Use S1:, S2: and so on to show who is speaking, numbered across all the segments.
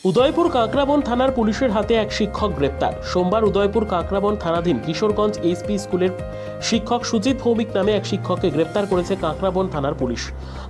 S1: উদয়পুর কাঁকড়াবন থানার পুলিশের হাতে এক শিক্ষক গ্রেপ্তার। সোমবার উদয়পুর কাঁকড়াবন থানাধীন কিশোরগঞ্জ এসপি স্কুলের শিক্ষক সুজিত ভৌমিক নামে এক শিক্ষককে গ্রেপ্তার করেছে কাঁকড়াবন থানার পুলিশ।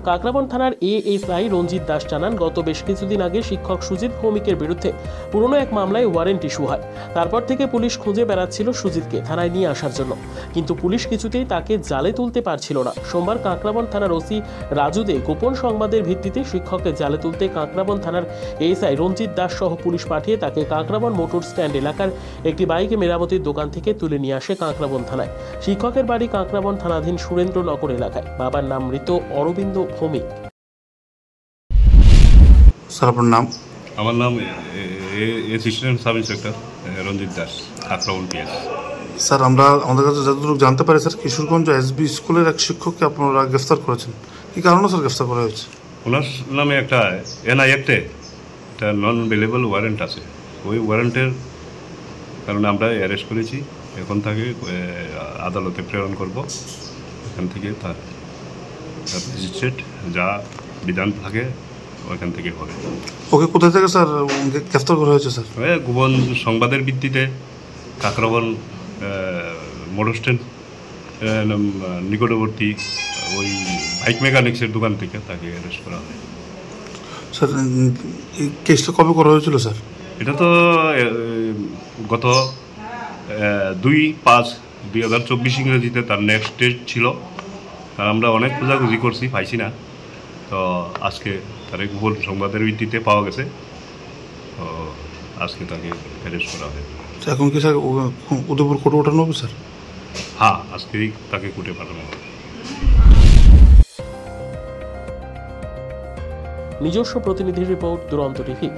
S1: কাঁকড়াবন থানার এএসআই রঞ্জিত দাস জানান, গত বেশ কিছুদিন আগে শিক্ষক সুজিত ভৌমিকের বিরুদ্ধে পুরনো এক মামলায় ওয়ারেন্ট ইস্যু হয়। তারপর থেকে পুলিশ খুঁজে বেড়াচ্ছিল সুজিতকে থানায় নিয়ে আসার জন্য, কিন্তু পুলিশ কিছুতেই তাকে জালে তুলতে পারছিল না। সোমবার কাঁকড়াবন থানার ওসি রাজু দে গোপন সংবাদের ভিত্তিতে শিক্ষককে জালে তুলতে কাঁকড়াবন থানার এএসআই রঞ্জিত দাস সহ পুলিশ পাঠিয়ে তাকে কাঁকড়াবন মোটর স্ট্যান্ড এলাকার একটি বাইকে মেরামতির দোকান থেকে তুলে নিয়ে আসে কাঁকড়াবন থানায়। শিক্ষকের বাড়ি কাঁকড়াবন থানাধীন সুরেন্দ্রনগর এলাকায়। বাবার নাম মৃত অরবিন্দ ভৌমিক।
S2: স্যার আপনার নাম?
S3: আমার নাম অ্যাসিস্ট্যান্ট সাব ইন্সপেক্টর রঞ্জিত দাস, কাঁকড়াবন পিএস।
S2: স্যার আমাদের কাছে যতটুকু জানতে পারি স্যার, কিশোরগঞ্জ এসবি স্কুলের এক শিক্ষককে আপনারা গ্রেফতার করেছেন। কী কারণে স্যার গ্রেফতার করা হয়েছে?
S3: ওনার নামে একটা এনআই অ্যাক্টে একটা নন অ্যাভেলেবল ওয়ারেন্ট আছে। ওই ওয়ারেন্টের কারণে আমরা অ্যারেস্ট করেছি। এখন তাকে আদালতে প্রেরণ করব। এখান থেকে তার ম্যাজিস্ট্রেট যা বিধান থাকে ওখান থেকে হবে।
S2: ওকে কোথায় থেকে স্যার গ্রেফতার করা হয়েছে স্যার?
S3: গোপন সংবাদের ভিত্তিতে কাঁকড়াবন মোটর স্ট্যান্ড নিকটবর্তী ওই বাইক মেকানিক্সের দোকান থেকে তাকে অ্যারেস্ট করা হয়।
S2: স্যার এই কেসটা কবে করা হয়েছিল স্যার?
S3: এটা তো গত 2/5/2024 ইংরেজিতে তার নেক্সট ডেট ছিল। আর আমরা অনেক খোঁজাখুঁজি করছি, পাইছি না। তো আজকে তার গোপন সংবাদের ভিত্তিতে পাওয়া গেছে। তো আজকে তাকে অ্যারেস্ট করা হয়।
S2: এখন কি স্যার উদয়পুর কোর্টে ওঠানো হবে স্যার?
S3: হ্যাঁ, আজকেই তাকে কোর্টে পাঠানো হবে।
S1: নিজস্ব প্রতিনিধির রিপোর্ট, দুরন্ত টিভি।